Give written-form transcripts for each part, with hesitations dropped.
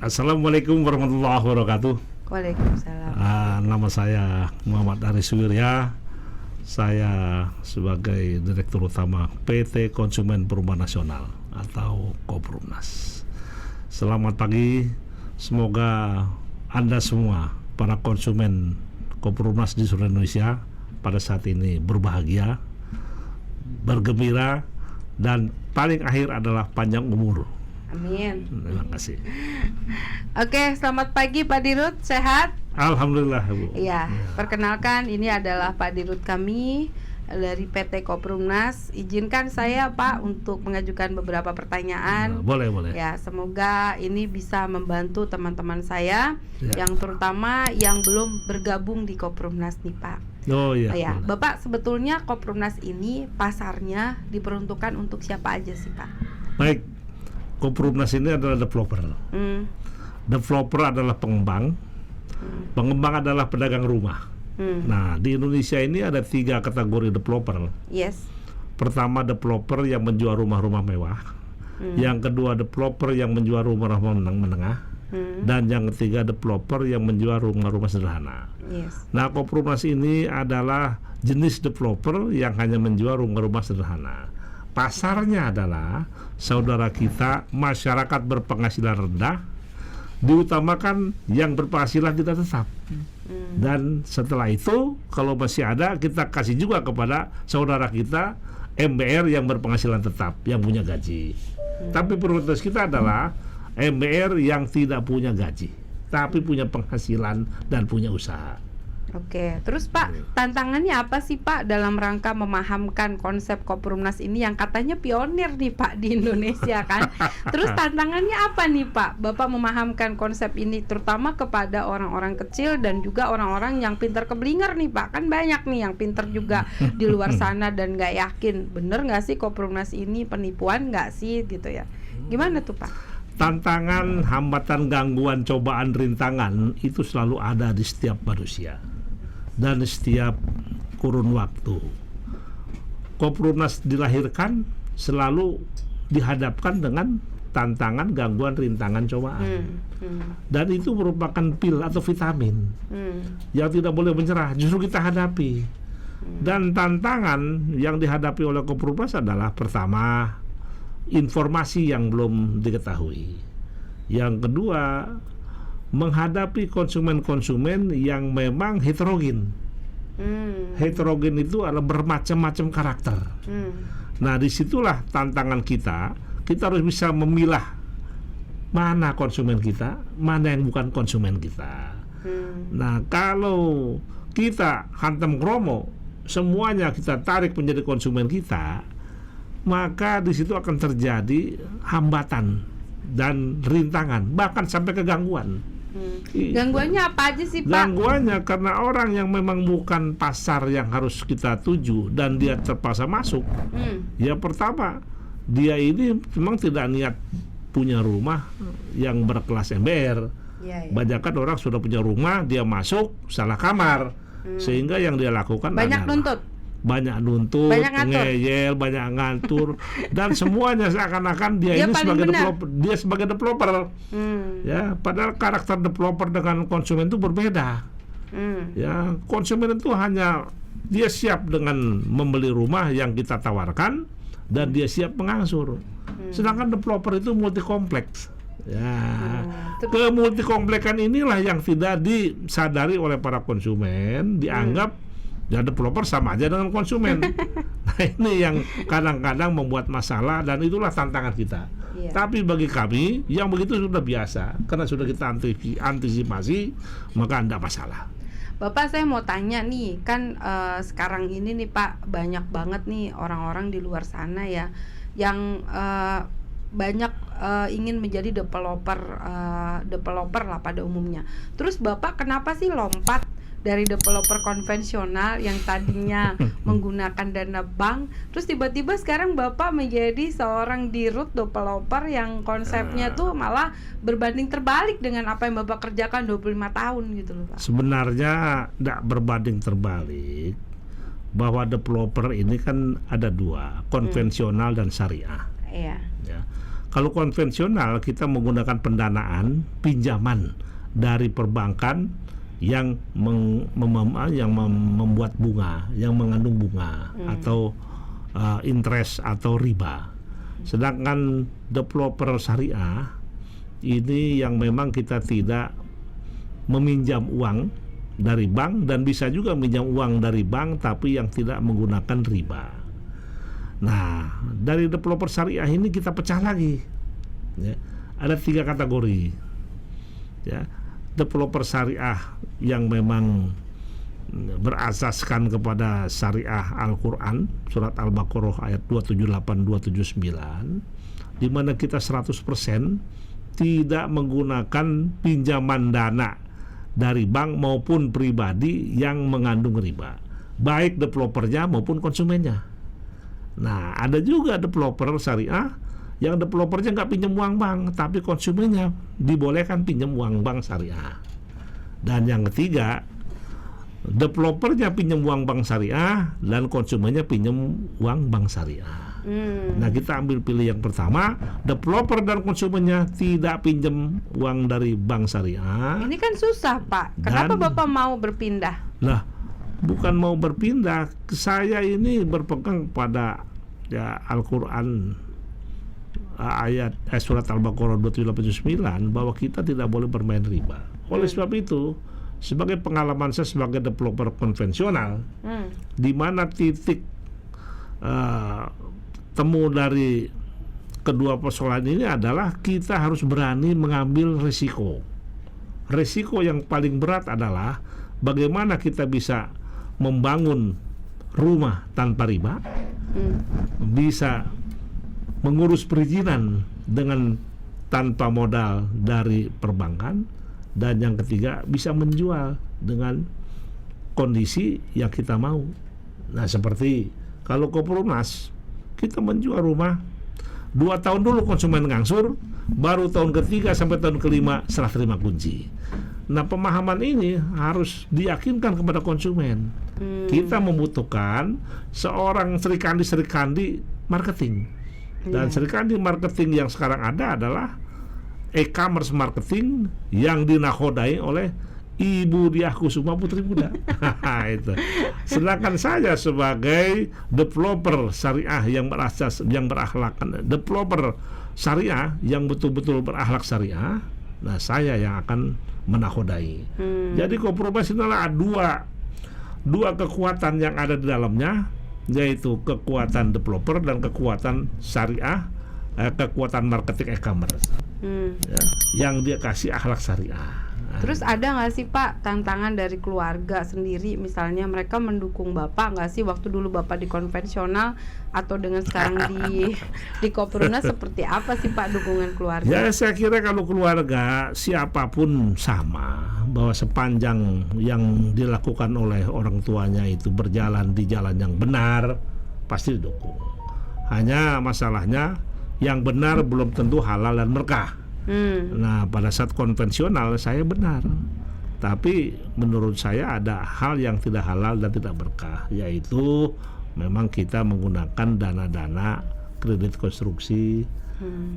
Assalamualaikum warahmatullahi wabarakatuh. Waalaikumsalam. Nama saya Muhammad Aris Wirya. Saya sebagai Direktur Utama PT Konsumen Perumahan Nasional atau Koprumnas. Selamat pagi. Semoga Anda semua para konsumen Koprumnas di seluruh Indonesia pada saat ini berbahagia, bergembira, dan paling akhir adalah panjang umur. Amin. Terima kasih. Oke, selamat pagi Pak Dirut, sehat? Alhamdulillah, Bu. Iya, perkenalkan ini adalah Pak Dirut kami dari PT Koprumnas. Izinkan saya Pak untuk mengajukan beberapa pertanyaan. Boleh. Ya, semoga ini bisa membantu teman-teman saya Ya. yang terutama yang belum bergabung di Koprumnas nih Pak. Oh iya. Ya, Boleh. Bapak sebetulnya Koprumnas ini pasarnya diperuntukkan untuk siapa aja sih Pak? Baik, Koprumnas ini adalah developer. Developer adalah pengembang. Pengembang adalah pedagang rumah. Nah, di Indonesia ini ada 3 kategori developer. Yes. Pertama, developer yang menjual rumah-rumah mewah. Yang kedua, developer yang menjual rumah-rumah menengah. Dan yang ketiga, developer yang menjual rumah-rumah sederhana. Yes. Nah, Koprumnas ini adalah jenis developer yang hanya menjual rumah-rumah sederhana. Pasarnya adalah saudara kita masyarakat berpenghasilan rendah, diutamakan yang berpenghasilan tidak tetap. Dan setelah itu kalau masih ada, kita kasih juga kepada saudara kita MBR yang berpenghasilan tetap, yang punya gaji. Tapi prioritas kita adalah MBR yang tidak punya gaji, tapi punya penghasilan dan punya usaha. Oke, terus Pak, tantangannya apa sih Pak dalam rangka memahamkan konsep Koprumnas ini yang katanya pionir nih Pak di Indonesia kan? Terus tantangannya apa nih Pak? Bapak memahamkan konsep ini terutama kepada orang-orang kecil dan juga orang-orang yang pintar keblinger nih Pak. Kan banyak nih yang pintar juga di luar sana dan nggak yakin bener nggak sih Koprumnas ini penipuan nggak sih gitu ya? Gimana tuh Pak? Tantangan, hambatan, gangguan, cobaan, rintangan itu selalu ada di setiap manusia dan setiap kurun waktu. Koprumnas dilahirkan selalu dihadapkan dengan tantangan, gangguan, rintangan, cobaan. Dan itu merupakan pil atau vitamin yang tidak boleh menyerah, justru kita hadapi. Dan tantangan yang dihadapi oleh Koprumnas adalah pertama, informasi yang belum diketahui. Yang kedua, menghadapi konsumen-konsumen yang memang heterogen. Heterogen itu adalah bermacam-macam karakter. Nah, disitulah tantangan kita. Kita harus bisa memilah mana konsumen kita, mana yang bukan konsumen kita. Nah, kalau kita hantam kromo, semuanya kita tarik menjadi konsumen kita, maka di situ akan terjadi hambatan dan rintangan, bahkan sampai ke gangguan. Gangguannya apa aja sih Pak? Gangguannya karena orang yang memang bukan pasar yang harus kita tuju dan dia terpaksa masuk. Ya pertama, dia ini memang tidak niat punya rumah yang berkelas MBR. Banyak kan orang sudah punya rumah, dia masuk salah kamar, sehingga yang dia lakukan banyak nuntut, ngeyel, banyak ngantur, dan semuanya seakan-akan dia ini sebagai developer, dia sebagai developer. Ya, padahal karakter developer dengan konsumen itu berbeda. Ya, konsumen itu hanya dia siap dengan membeli rumah yang kita tawarkan dan dia siap mengangsur. Sedangkan developer itu multi kompleks. Ya, kemultikompleksan inilah yang tidak disadari oleh para konsumen, dianggap ya developer sama aja dengan konsumen. Nah, ini yang kadang-kadang membuat masalah dan itulah tantangan kita. Tapi bagi kami yang begitu sudah biasa karena sudah kita antisipasi, maka tidak masalah. Bapak, saya mau tanya nih, kan sekarang ini nih Pak, banyak banget nih orang-orang di luar sana ya yang banyak ingin menjadi developer lah pada umumnya. Terus Bapak kenapa sih lompat dari developer konvensional yang tadinya menggunakan dana bank, terus tiba-tiba sekarang Bapak menjadi seorang dirut developer yang konsepnya tuh malah berbanding terbalik dengan apa yang Bapak kerjakan 25 tahun gitu loh Pak. Sebenarnya tidak berbanding terbalik, bahwa developer ini kan ada dua, konvensional dan syariah. Iya. Ya. Kalau konvensional kita menggunakan pendanaan pinjaman dari perbankan yang membuat bunga, yang mengandung bunga atau interest atau riba. Sedangkan developer syariah ini yang memang kita tidak meminjam uang dari bank dan bisa juga minjam uang dari bank tapi yang tidak menggunakan riba. Nah, dari developer syariah ini kita pecah lagi. Ya, ada 3 kategori. Ya, developer syariah yang memang berasaskan kepada syariah Al-Quran, surat Al-Baqarah ayat 278 279, di mana kita 100% tidak menggunakan pinjaman dana dari bank maupun pribadi yang mengandung riba, baik developernya maupun konsumennya. Nah, ada juga developer syariah yang developernya nggak pinjam uang bank, tapi konsumennya dibolehkan pinjam uang bank syariah. Dan yang ketiga, developernya pinjam uang bank syariah dan konsumennya pinjam uang bank syariah. Nah, kita ambil pilih yang pertama, developer dan konsumennya tidak pinjam uang dari bank syariah. Ini kan susah, Pak. Kenapa Bapak mau berpindah? Lah, bukan mau berpindah, saya ini berpegang pada ya Al-Quran ayat surat Al-Baqarah 279 bahwa kita tidak boleh bermain riba. Oleh sebab itu, sebagai pengalaman saya sebagai developer konvensional, di mana titik temu dari kedua persoalan ini adalah kita harus berani mengambil risiko. Risiko yang paling berat adalah bagaimana kita bisa membangun rumah tanpa riba, bisa mengurus perizinan dengan tanpa modal dari perbankan, dan yang ketiga bisa menjual dengan kondisi yang kita mau. Nah, seperti kalau Koprunas, kita menjual rumah 2 tahun dulu konsumen ngangsur, baru tahun ketiga sampai tahun kelima serah terima kunci. Nah, pemahaman ini harus diyakinkan kepada konsumen. Kita membutuhkan seorang Srikandi marketing. Dan Srikandi marketing yang sekarang ada adalah e-commerce marketing yang dinakodai oleh Ibu Diah Kusuma Putri Muda. Itu. Sedangkan saya sebagai developer syariah yang berakhlak, developer syariah yang betul-betul berakhlak syariah, nah saya yang akan menakodai. Jadi Koprunas adalah dua kekuatan yang ada di dalamnya, yaitu kekuatan developer dan kekuatan syariah, kekuatan marketing e-commerce, ya, yang dia kasih akhlak syariah. Terus ada nggak sih Pak tantangan dari keluarga sendiri, misalnya mereka mendukung Bapak nggak sih waktu dulu Bapak di konvensional atau dengan sekarang di Koprunas, seperti apa sih Pak dukungan keluarga? Ya, saya kira kalau keluarga siapapun sama, bahwa sepanjang yang dilakukan oleh orang tuanya itu berjalan di jalan yang benar, pasti didukung. Hanya masalahnya yang benar belum tentu halal dan berkah. Nah, pada saat konvensional saya benar, tapi menurut saya ada hal yang tidak halal dan tidak berkah, yaitu memang kita menggunakan dana-dana kredit konstruksi,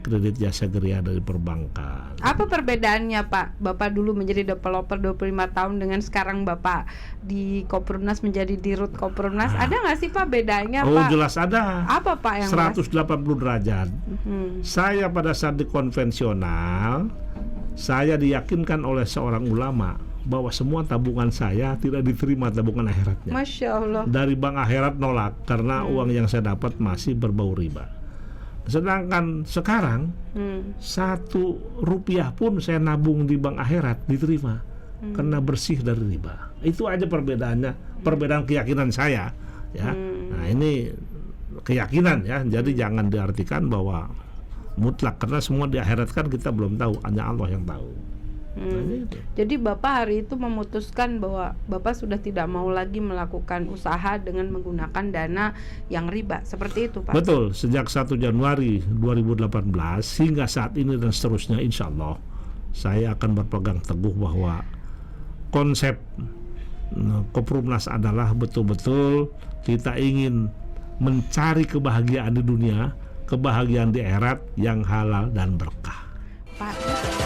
kredit jasa geria dari perbankan. Apa perbedaannya Pak? Bapak dulu menjadi developer 25 tahun dengan sekarang Bapak di Koprunas menjadi dirut Koprunas. Ada nggak sih Pak bedanya Pak? Oh, jelas ada. Apa Pak yang 180 derajat. Saya pada saat di konvensional, saya diyakinkan oleh seorang ulama bahwa semua tabungan saya tidak diterima tabungan akhiratnya. Masya Allah. Dari bank akhirat nolak karena uang yang saya dapat masih berbau riba. Sedangkan sekarang 1 rupiah pun saya nabung di bank akhirat diterima karena bersih dari riba. Itu aja perbedaannya, perbedaan keyakinan saya, ya. Nah, ini keyakinan, ya. Jadi jangan diartikan bahwa mutlak, karena semua di akhirat kan kita belum tahu, hanya Allah yang tahu. Jadi Bapak hari itu memutuskan bahwa Bapak sudah tidak mau lagi melakukan usaha dengan menggunakan dana yang riba, seperti itu Pak? Betul, sejak 1 Januari 2018 hingga saat ini dan seterusnya, insya Allah saya akan berpegang teguh bahwa konsep Koprunas adalah betul-betul kita ingin mencari kebahagiaan di dunia kebahagiaan di akhirat yang halal dan berkah. Pak.